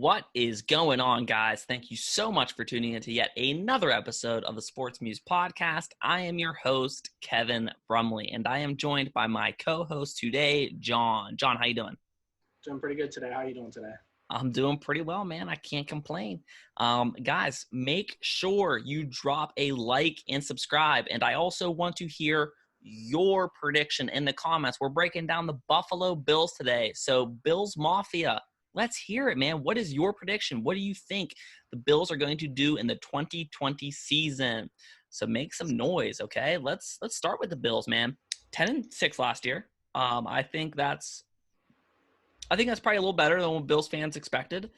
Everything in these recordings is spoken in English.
What is going on, guys? Thank you so much for tuning into yet another episode of the Sports Muse podcast. I am your host, Kevin Brumley, and I am joined by my co-host today, John. John, how you doing? Doing pretty good today. How are you doing today? I'm doing pretty well, man. I can't complain. Guys, make sure you drop a like and subscribe. And I also want to hear your prediction in the comments. We're breaking down the Buffalo Bills today. So Bills Mafia, let's hear it, man. What is your prediction? What do you think the Bills are going to do in the 2020 season? So make some noise, okay? Let's start with the Bills, man. 10-6 last year. I think that's probably a little better than what Bills fans expected.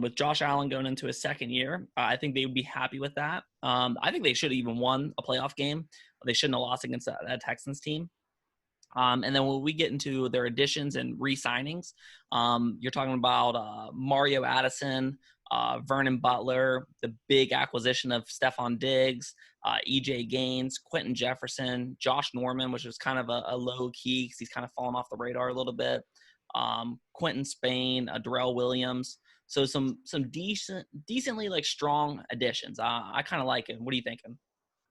With Josh Allen going into his second year, I think they would be happy with that. I think they should have even won a playoff game. They shouldn't have lost against that Texans team. And then when we get into their additions and re-signings, you're talking about Mario Addison, Vernon Butler, the big acquisition of Stephon Diggs, E.J. Gaines, Quentin Jefferson, Josh Norman, which was kind of a low key because he's kind of fallen off the radar a little bit. Quentin Spain, Darrell Williams. So some decently like strong additions. I kind of like it. What are you thinking?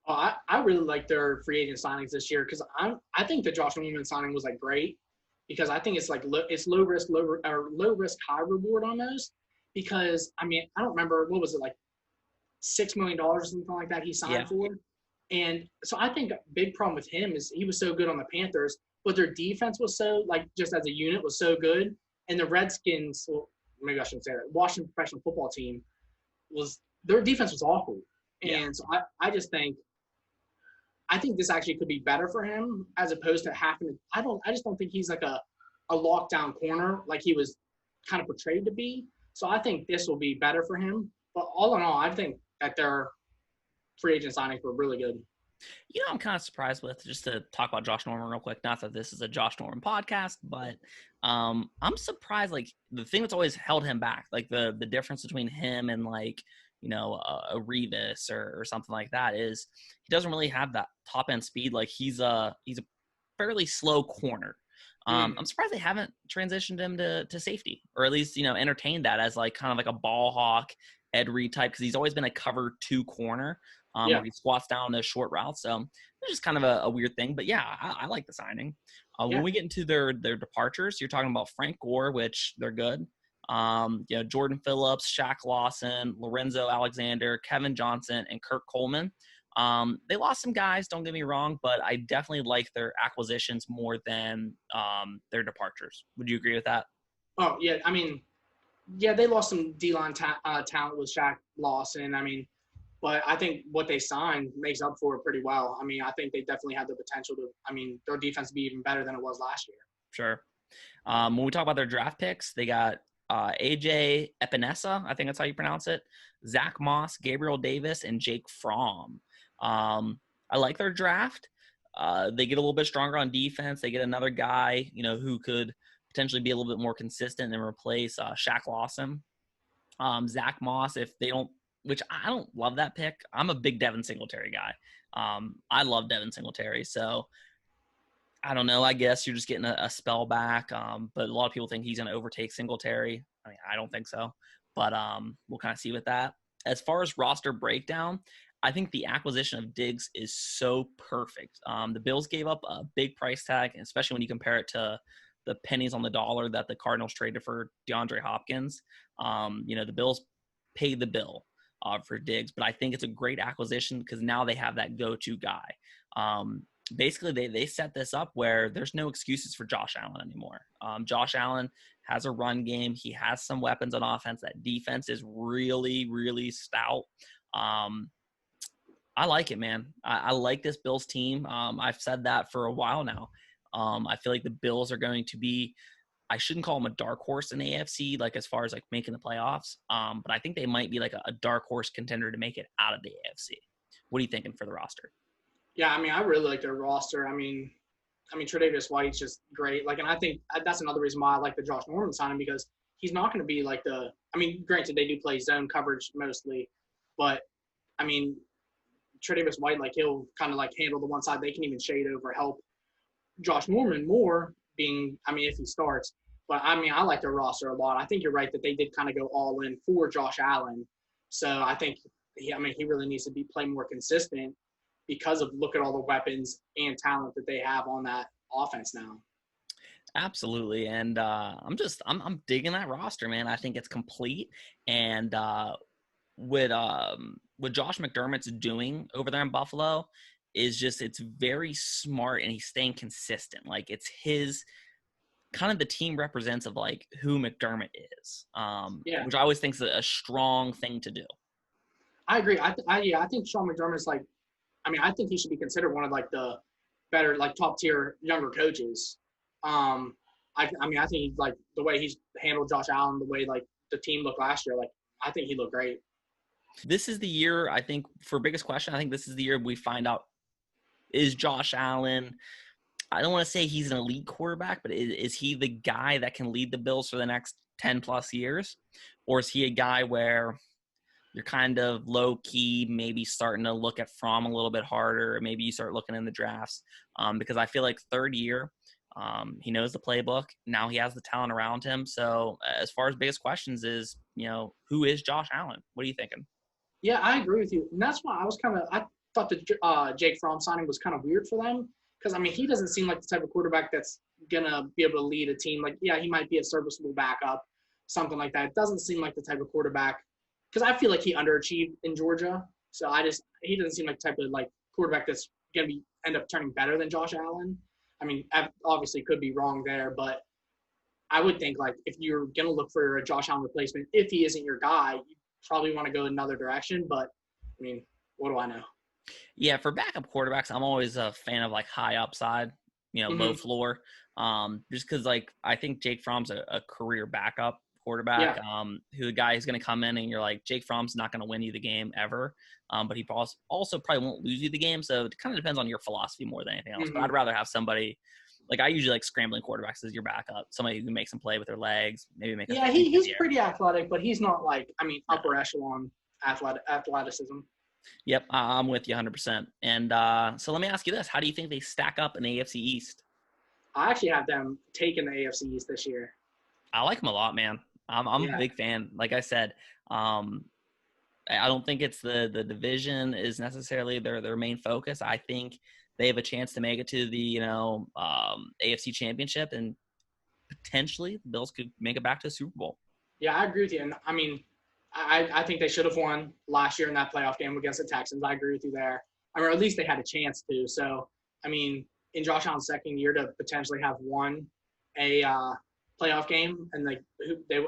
I really like their free agent signings this year because I think the Josh Norman signing was like great because I think it's like it's low risk, high reward almost. Because I mean I don't remember what was it like $6 million or something like that he signed for, and so I think a big problem with him is he was so good on the Panthers, but their defense was so like just as a unit was so good, and the Redskins, well, maybe I shouldn't say that, Washington professional football team was their defense was awful, and so I just think. I think this actually could be better for him as opposed to having to. I just don't think he's like a lockdown corner like he was kind of portrayed to be. So I think this will be better for him. But all in all, I think that their free agent signings were really good. You know, I'm kind of surprised with, just to talk about Josh Norman real quick, not that this is a Josh Norman podcast, but I'm surprised, like, the thing that's always held him back, like the difference between him and, like, you know, a Revis or something like that is he doesn't really have that top end speed. Like he's a fairly slow corner. I'm surprised they haven't transitioned him to safety, or at least, you know, entertained that as like kind of like a ball hawk Ed Reed type, because he's always been a cover two corner where he squats down those short routes. So it's just kind of a weird thing. But yeah, I like the signing. When we get into their departures, you're talking about Frank Gore, which they're good. You know, Jordan Phillips, Shaq Lawson, Lorenzo Alexander, Kevin Johnson, and Kirk Coleman. They lost some guys, don't get me wrong, but I definitely like their acquisitions more than their departures. Would you agree with that? Oh, yeah. I mean, yeah, they lost some D-line talent with Shaq Lawson. I mean, but I think what they signed makes up for it pretty well. I mean, I think they definitely have the potential to, I mean, their defense to be even better than it was last year. Sure. When we talk about their draft picks, they got AJ Epinesa, I think that's how you pronounce it, Zach Moss, Gabriel Davis, and Jake Fromm. I like their draft. They get a little bit stronger on defense. They get another guy, you know, who could potentially be a little bit more consistent and replace Shaq Lawson. Zach Moss, if they don't, which I don't love that pick. I'm a big Devin Singletary guy. I love Devin Singletary, so I don't know. I guess you're just getting a spell back. But a lot of people think he's going to overtake Singletary. I mean, I don't think so. But we'll kind of see with that. As far as roster breakdown, I think the acquisition of Diggs is so perfect. The Bills gave up a big price tag, especially when you compare it to the pennies on the dollar that the Cardinals traded for DeAndre Hopkins. You know, the Bills paid the bill for Diggs, but I think it's a great acquisition because now they have that go-to guy. Basically, they set this up where there's no excuses for Josh Allen anymore. Josh Allen has a run game. He has some weapons on offense. That defense is really, really stout. I like it, man. I like this Bills team. I've said that for a while now. I feel like the Bills are going to be, I shouldn't call them a dark horse in the AFC, like as far as like making the playoffs. But I think they might be like a dark horse contender to make it out of the AFC. What are you thinking for the roster? Yeah, I mean, I really like their roster. I mean, Tre'Davious White's just great. Like, and I think that's another reason why I like the Josh Norman signing because he's not going to be like granted, they do play zone coverage mostly, but I mean, Tre'Davious White, like he'll kind of like handle the one side. They can even shade over, help Josh Norman more being, I mean, if he starts, But I mean, I like their roster a lot. I think you're right that they did kind of go all in for Josh Allen. So I think he really needs to be play more consistent because of look at all the weapons and talent that they have on that offense now. Absolutely. And I'm digging that roster, man. I think it's complete. And what Josh McDermott's doing over there in Buffalo is just it's very smart and he's staying consistent. Like it's his kind of the team represents of like who McDermott is, Yeah, which I always think is a strong thing to do. I agree. I think Sean McDermott's like, I mean, I think he should be considered one of like the better, like top tier younger coaches. Um, I mean, I think he's like the way he's handled Josh Allen, the way like the team looked last year. Like, I think he looked great. This is the year I think for biggest question. I think this is the year we find out is Josh Allen. I don't want to say he's an elite quarterback, but is he the guy that can lead the Bills for the next 10 plus years? Or is he a guy where you're kind of low key, maybe starting to look at Fromm a little bit harder? Or maybe you start looking in the drafts because I feel like third year, he knows the playbook. Now he has the talent around him. So as far as biggest questions is, who is Josh Allen? What are you thinking? Yeah, I agree with you, and that's why I thought the Jake Fromm signing was kind of weird for them because I mean he doesn't seem like the type of quarterback that's gonna be able to lead a team. Like yeah, he might be a serviceable backup, something like that. It doesn't seem like the type of quarterback because I feel like he underachieved in Georgia. So he doesn't seem like the type of like quarterback that's gonna be end up turning better than Josh Allen. I mean, obviously could be wrong there, but I would think like if you're gonna look for a Josh Allen replacement, if he isn't your guy, you probably want to go another direction. But I mean, what do I know? Yeah, for backup quarterbacks, I'm always a fan of like high upside, low Mm-hmm. floor. Just because like I think Jake Fromm's a career backup quarterback. Yeah. Who a guy who's going to come in and you're like Jake Fromm's not going to win you the game ever. But he also probably won't lose you the game. So it kind of depends on your philosophy more than anything else. But Mm-hmm. I'd rather have somebody like I usually like scrambling quarterbacks as your backup, somebody who makes them play with their legs, maybe make a Yeah, few through he's the air. pretty athletic, but he's not like I mean No. upper echelon athleticism. Yep, I'm with you 100%. And so let me ask you this: how do you think they stack up in the AFC East? I actually have them taking the AFC East this year. I like them a lot, man. I'm a Yeah. big fan. Like I said, um, I don't think it's the division is necessarily their main focus. I think they have a chance to make it to the AFC Championship and potentially the Bills could make it back to the Super Bowl. Yeah, I agree with you. And I mean, I think they should have won last year in that playoff game against the Texans. I agree with you there. I mean, or at least they had a chance to. So, I mean, in Josh Allen's second year to potentially have won a playoff game, and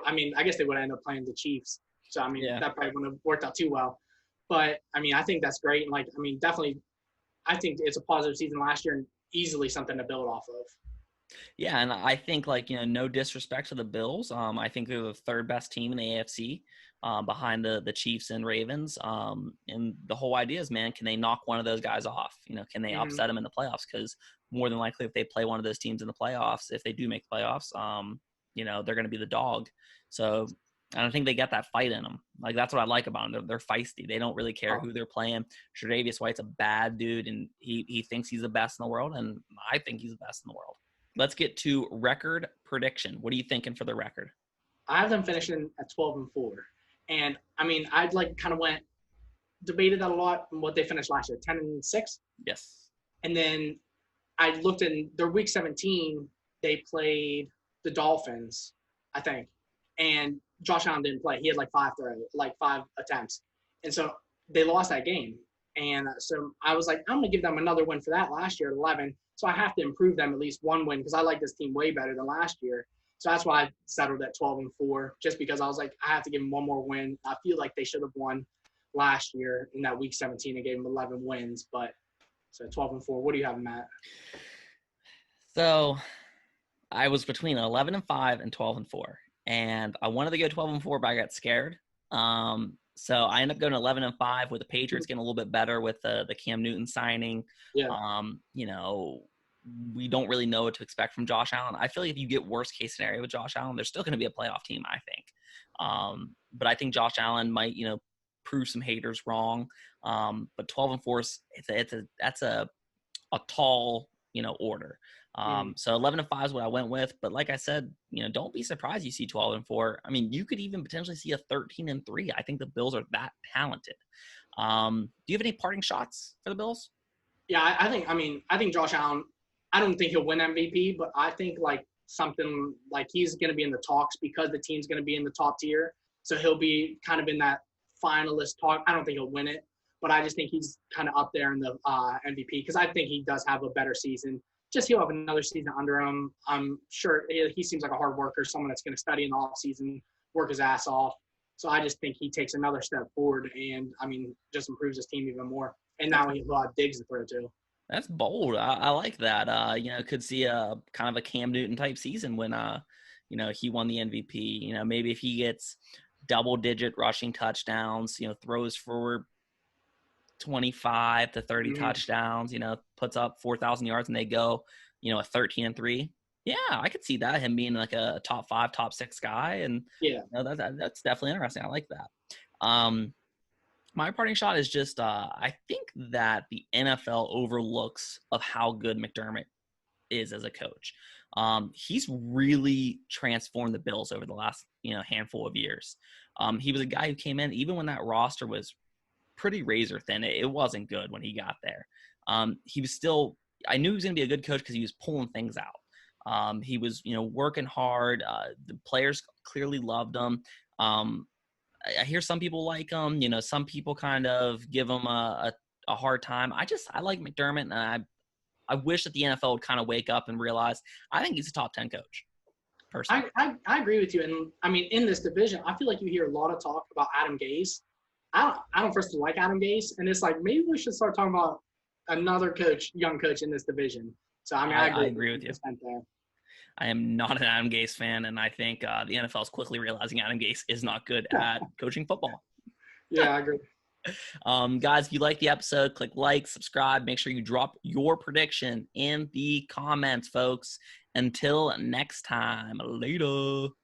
I mean, I guess they would end up playing the Chiefs. So, I mean, Yeah. that probably wouldn't have worked out too well. But I mean, I think that's great. And like, I mean, definitely, I think it's a positive season last year and easily something to build off of. Yeah, and I think like no disrespect to the Bills. I think they're the third best team in the AFC, behind the Chiefs and Ravens. And the whole idea is, man, can they knock one of those guys off? Can they Mm-hmm. upset them in the playoffs? Because more than likely, if they play one of those teams in the playoffs, if they do make the playoffs, they're going to be the dog. So I don't think they get that fight in them. Like that's what I like about them. They're feisty. They don't really care Oh, who they're playing. Tre'Davious White's a bad dude, and he thinks he's the best in the world, and I think he's the best in the world. Let's get to record prediction. What are you thinking for the record? I have them finishing at 12-4. And I mean, I'd like kind of went debated that a lot on what they finished last year, 10-6. Yes. And then I looked in their week 17, they played the Dolphins, I think. And Josh Allen didn't play. He had like five attempts. And so they lost that game. And so I was like, I'm going to give them another win for that last year at 11. So I have to improve them at least one win because I like this team way better than last year. So that's why I settled at 12-4, just because I was like, I have to give them one more win. I feel like they should have won last year in that week 17 and gave them 11 wins. But so 12-4. What do you have, Matt? So I was between 11-5 and 12-4, and I wanted to go 12-4, but I got scared. So I ended up going 11-5 with the Patriots getting a little bit better with the Cam Newton signing. Yeah. Um, you know, we don't really know what to expect from Josh Allen. I feel like if you get worst case scenario with Josh Allen, they're still going to be a playoff team, I think. But I think Josh Allen might, prove some haters wrong. But 12-4 that's a tall order. Mm. So 11-5 is what I went with. But like I said, don't be surprised you see 12-4. I mean, you could even potentially see a 13-3. I think the Bills are that talented. Do you have any parting shots for the Bills? Yeah, I think Josh Allen. I don't think he'll win MVP, but I think like something like he's going to be in the talks because the team's going to be in the top tier. So he'll be kind of in that finalist talk. I don't think he'll win it, but I just think he's kind of up there in the MVP because I think he does have a better season. Just he'll have another season under him. I'm sure he seems like a hard worker, someone that's going to study in the off season, work his ass off. So I just think he takes another step forward and, just improves his team even more. And now he'll have Diggs to throw to. That's bold. I like that. Could see a kind of a Cam Newton type season when, he won the MVP. Maybe if he gets double-digit rushing touchdowns, throws for 25 to 30 touchdowns, puts up 4,000 yards and they go, a 13-3. Yeah, I could see that, him being like a top 5, top 6 guy. And yeah, that's definitely interesting. I like that. My parting shot is just I think that the NFL overlooks of how good McDermott is as a coach. He's really transformed the Bills over the last handful of years. He was a guy who came in even when that roster was pretty razor thin. It wasn't good when he got there. He was still. I knew he was going to be a good coach because he was pulling things out. He was working hard. The players clearly loved him. I hear some people like him. Some people kind of give him a hard time. I like McDermott, and I wish that the NFL would kind of wake up and realize I think he's a top 10 coach. Personally, I agree with you. And in this division, I feel like you hear a lot of talk about Adam Gase. I don't first like Adam Gase, and it's like maybe we should start talking about another young coach in this division. So I agree with you. There. I am not an Adam Gase fan, and I think the NFL is quickly realizing Adam Gase is not good at coaching football. Yeah, I agree. Guys, if you like the episode, click like, subscribe. Make sure you drop your prediction in the comments, folks. Until next time, later.